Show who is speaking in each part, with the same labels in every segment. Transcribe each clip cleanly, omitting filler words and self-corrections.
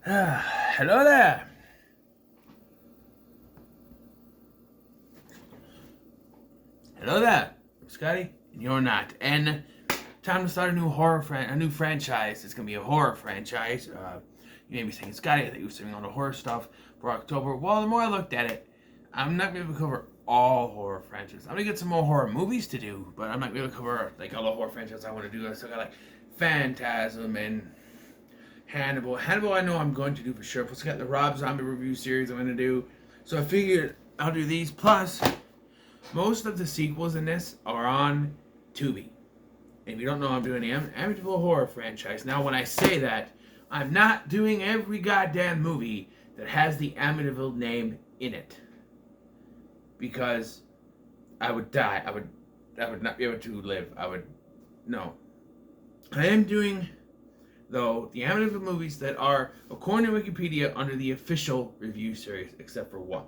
Speaker 1: Hello there. Hello there. I'm Scotty, and you're not. And time to start a new franchise. It's gonna be a horror franchise. You may be saying, Scotty, I think you were saying all the horror stuff for October. Well, the more I looked at it, I'm not gonna be able to cover all horror franchises. I'm gonna get some more horror movies to do, but I'm not gonna be able to cover like all the horror franchises I want to do. I still got like Phantasm and Hannibal. Hannibal, I know I'm going to do for sure. Plus, I got the Rob Zombie review series I'm going to do. So I figured I'll do these. Plus, most of the sequels in this are on Tubi. And if you don't know, I'm doing the Amityville horror franchise. Now, when I say that, I'm not doing every goddamn movie that has the Amityville name in it. Because I would die. I would not be able to live. No. I am doing, though, the Amityville movies that are, according to Wikipedia, under the official review series, except for one.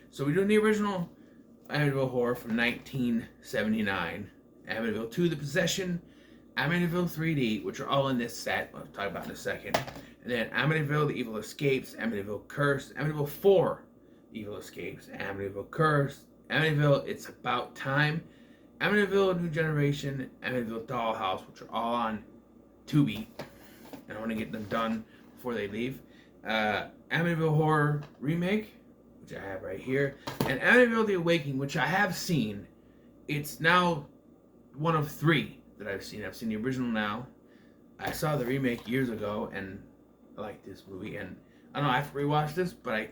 Speaker 1: So we're doing the original Amityville horror from 1979, Amityville 2, The Possession, Amityville 3D, which are all in this set, I'll talk about in a second, and then Amityville, The Evil Escapes, Amityville Curse, Amityville 4, The Evil Escapes, Amityville Curse, Amityville It's About Time, Amityville New Generation, Amityville Dollhouse, which are all on Tubi, and I want to get them done before they leave. Amityville Horror Remake, which I have right here, and Amityville The Awakening, which I have seen. It's now one of 3 that I've seen. I've seen the original now. I saw the remake years ago, and I like this movie. And I don't know, I have to rewatch this, but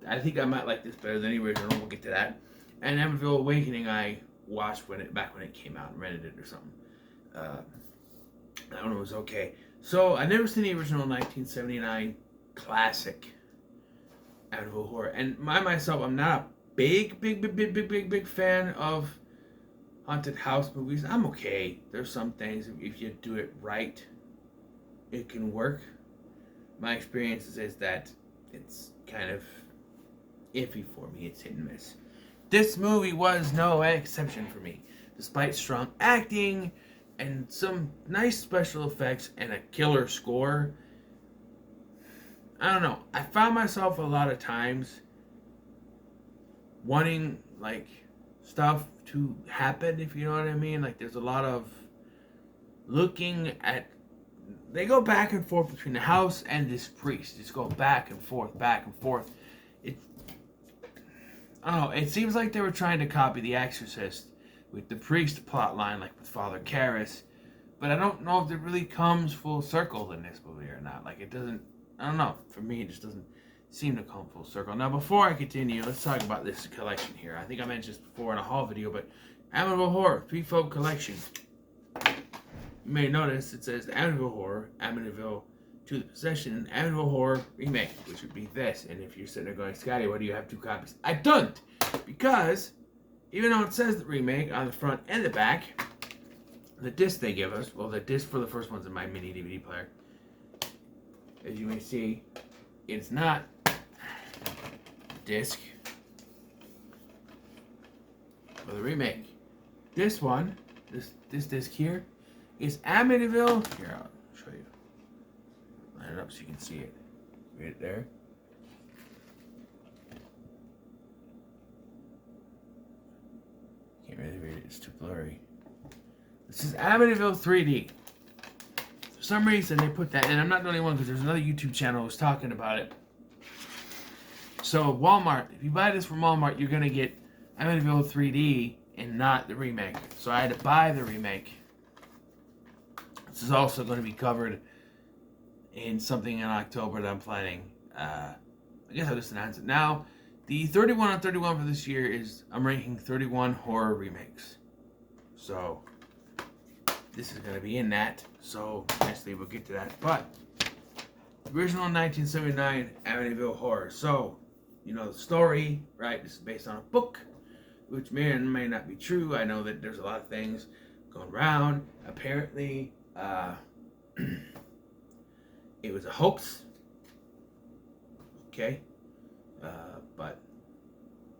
Speaker 1: I think I might like this better than the original. We'll get to that. And Amityville Awakening, I watched back when it came out and rented it or something. I don't know, it was okay. So, I never seen the original 1979 classic Amityville horror. And myself, I'm not a big fan of haunted house movies. I'm okay. There's some things, if you do it right, it can work. My experience is that it's kind of iffy for me. It's hit and miss. This movie was no exception for me. Despite strong acting and some nice special effects and a killer score, I don't know. I found myself a lot of times wanting, like, stuff to happen, if you know what I mean. Like, there's a lot of looking at... They go back and forth between the house and this priest. Just go back and forth, back and forth. I don't know. It seems like they were trying to copy The Exorcist with the priest plot line, like with Father Karras. But I don't know if it really comes full circle in this movie or not. Like, it doesn't... I don't know. For me, it just doesn't seem to come full circle. Now, before I continue, let's talk about this collection here. I think I mentioned this before in a haul video, but Amityville Horror 3-fold collection. You may notice it says Amityville Horror, Amityville 2, The Possession, and Amityville Horror Remake, which would be this. And if you're sitting there going, Scotty, why do you have 2 copies? I don't! Because, even though it says the remake on the front and the back, the disc they give us, well, the disc for the first one's in my mini DVD player. As you may see, it's not disc for the remake. This one, this disc here, is Amityville. Here, I'll show you. Line it up so you can see it. Read it there. Can't really read it, it's too blurry. This is Amityville 3D. For some reason they put that, and I'm not the only one because there's another YouTube channel who's talking about it. So Walmart, if you buy this from Walmart, you're gonna get Amityville 3D and not the remake. So I had to buy the remake. This is also going to be covered in something in October that I'm planning. I guess I'll just announce it now. The 31 on 31 for this year is I'm ranking 31 horror remakes. So this is going to be in that. So eventually we'll get to that. But original 1979 Amityville Horror. So, you know the story, right? This is based on a book, which may or may not be true. I know that there's a lot of things going around. Apparently, it was a hoax. Okay? But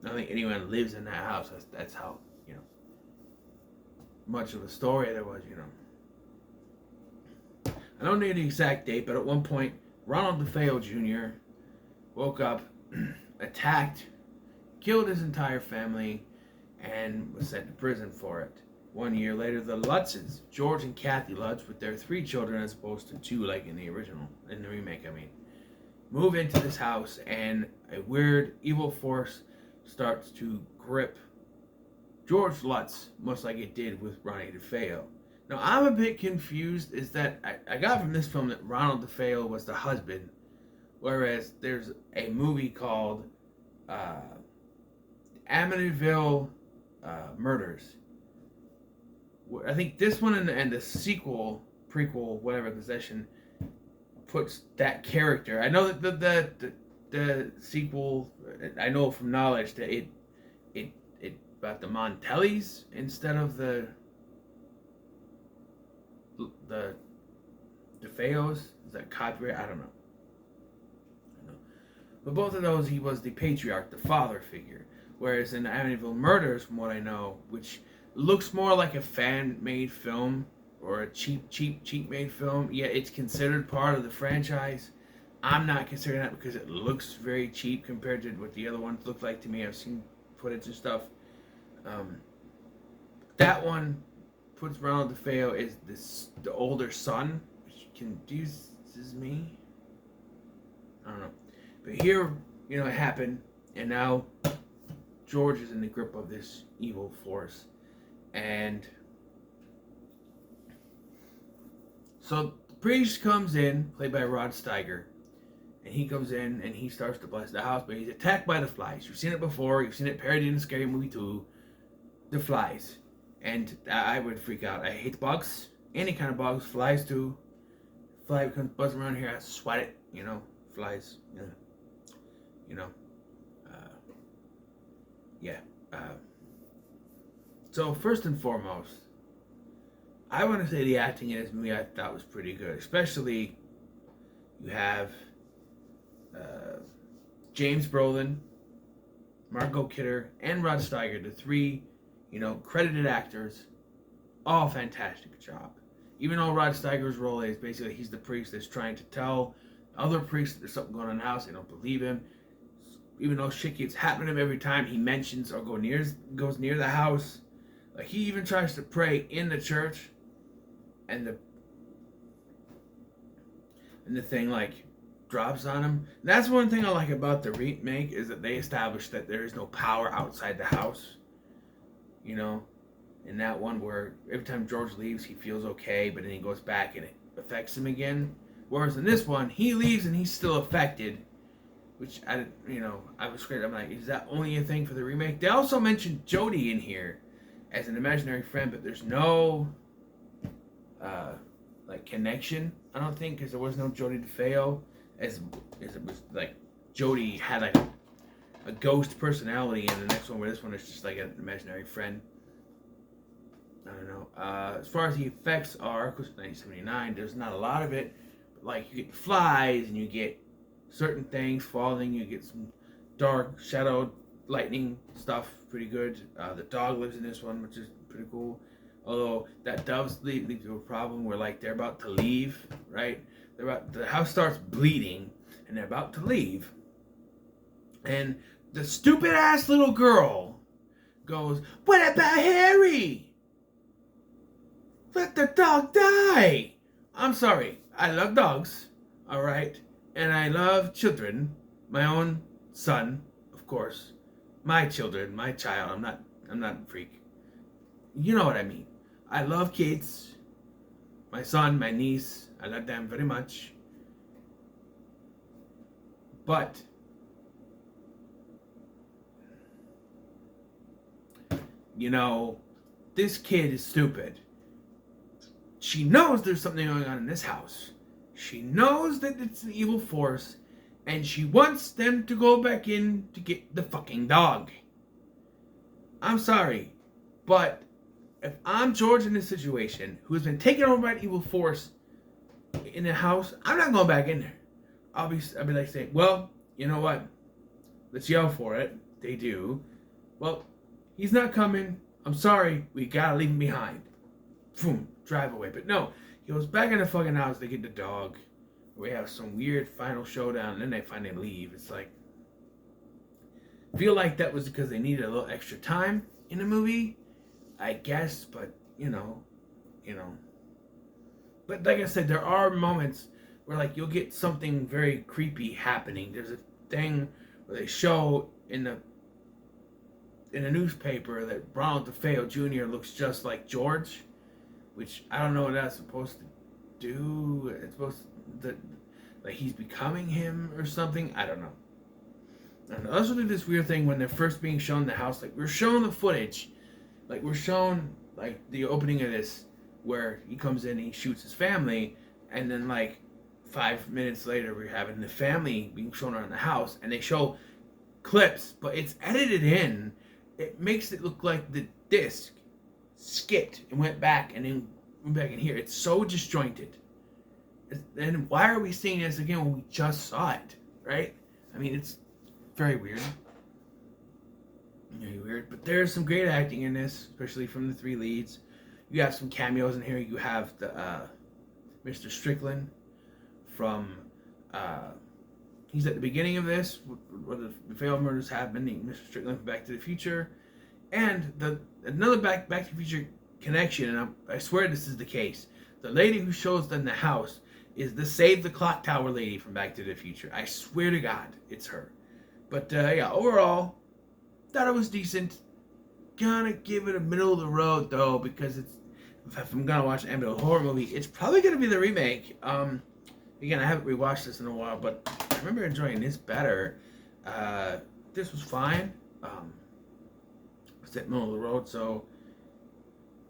Speaker 1: I don't think anyone lives in that house. That's how, you know, much of a story there was, you know. I don't know the exact date, but at one point, Ronald DeFeo Jr. woke up, attacked, killed his entire family, and was sent to prison for it. 1 year later, the Lutzes, George and Kathy Lutz, with their 3 children as opposed to 2 like in the remake, move into this house, and a weird evil force starts to grip George Lutz, much like it did with Ronnie DeFeo. Now, I'm a bit confused, is that I got from this film that Ronald DeFeo was the husband, whereas there's a movie called Amityville Murders. I think this one and the sequel, prequel, whatever, possession, puts that character. I know that the sequel, I know from knowledge that it about the Montellis instead of the DeFeos. Is that copyright? I don't know. But both of those, he was the patriarch, the father figure. Whereas in the Amityville Murders, from what I know, which looks more like a fan-made film or a cheap-made film, yet it's considered part of the franchise. I'm not considering that because it looks very cheap compared to what the other ones look like to me. I've seen footage and stuff. That one puts Ronald DeFeo as the older son, which confuses me. I don't know. But here, it happened, and now George is in the grip of this evil force. And so the priest comes in, played by Rod Steiger, and he comes in and he starts to bless the house, but he's attacked by the flies. You've seen it before, you've seen it parodied in Scary Movie 2, the flies. And I would freak out. I hate bugs, any kind of bugs, flies too. Fly comes buzzing around here, I sweat it, flies, So first and foremost, I want to say the acting in this movie I thought was pretty good. Especially, you have James Brolin, Margot Kidder, and Rod Steiger, the 3, credited actors, all fantastic job. Even though Rod Steiger's role is basically he's the priest that's trying to tell other priests that there's something going on in the house, they don't believe him. Even though shit keeps happening to him every time he mentions or goes near the house. Like, he even tries to pray in the church, and the thing drops on him. And that's one thing I like about the remake, is that they established that there is no power outside the house. In that one where every time George leaves, he feels okay, but then he goes back and it affects him again. Whereas in this one, he leaves and he's still affected. Which, I was scared. I'm like, is that only a thing for the remake? They also mentioned Jodie in here as an imaginary friend, but there's no, connection, I don't think, because there was no Jodie DeFeo, as it was, Jodie had, a ghost personality in the next one, where this one is just, an imaginary friend. I don't know. As far as the effects are, of course, 1979, there's not a lot of it, but, you get the flies, and you get certain things falling, you get some dark, shadowed, lightning stuff, pretty good. The dog lives in this one, which is pretty cool. Although, that does lead to a problem where, they're about to leave, right? The house starts bleeding, and they're about to leave. And the stupid-ass little girl goes, "What about Harry? Let the dog die!" I'm sorry. I love dogs, alright? And I love children. My own son, of course. My children, my child. I'm not a freak. You know what I mean. I love kids. My son, my niece. I love them very much. But this kid is stupid. She knows there's something going on in this house. She knows that it's an evil force, and she wants them to go back in to get the fucking dog. I'm sorry, but if I'm George in this situation, who's been taken over by an evil force in the house, I'm not going back in there. I'll be saying, well, you know what? Let's yell for it. They do. Well, he's not coming. I'm sorry. We gotta leave him behind. Boom. Drive away. But no. He goes back in the fucking house to get the dog. We have some weird final showdown, and then they finally leave. It's like, I feel like that was because they needed a little extra time in the movie, I guess. But you know. But like I said, there are moments where like you'll get something very creepy happening. There's a thing where they show in a newspaper that Ronald DeFeo Jr. looks just like George, which I don't know what that's supposed to do. It's supposed to, like he's becoming him or something. I don't know. And also did this weird thing when they're first being shown the house. Like we're shown the footage, like we're shown like the opening of this where he comes in and he shoots his family, and then like 5 minutes later we're having the family being shown around the house, and they show clips, but it's edited in. It makes it look like the disc skipped and went back and then went back in here. It's so disjointed. And why are we seeing this again when we just saw it, right? I mean, it's very weird. Very weird. But there's some great acting in this, especially from the three leads. You have some cameos in here. You have the Mr. Strickland from he's at the beginning of this where the failed murders happen. Mr. Strickland from Back to the Future, and another Back to the Future connection. And I swear this is the case. The lady who shows them the house is the Save the Clock Tower lady from Back to the Future. I swear to God, it's her. But yeah, overall, thought it was decent. Gonna give it a middle of the road though, because if I'm gonna watch an Amityville horror movie, it's probably gonna be the remake. Again, I haven't rewatched this in a while, but I remember enjoying this better. This was fine. It's at middle of the road, so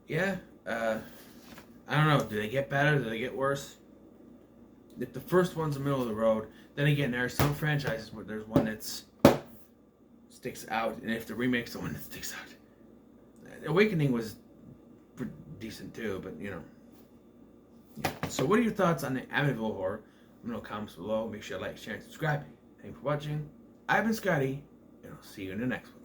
Speaker 1: yeah. I don't know. Do they get better? Do they get worse? If the first one's the middle of the road, then again, there are some franchises where there's one that's sticks out, and if the remake's the one that sticks out. Awakening was pretty decent too, but you know. Yeah. So what are your thoughts on the Amityville horror? Let me know in the comments below. Make sure to like, share, and subscribe. Thanks for watching. I've been Scotty, and I'll see you in the next one.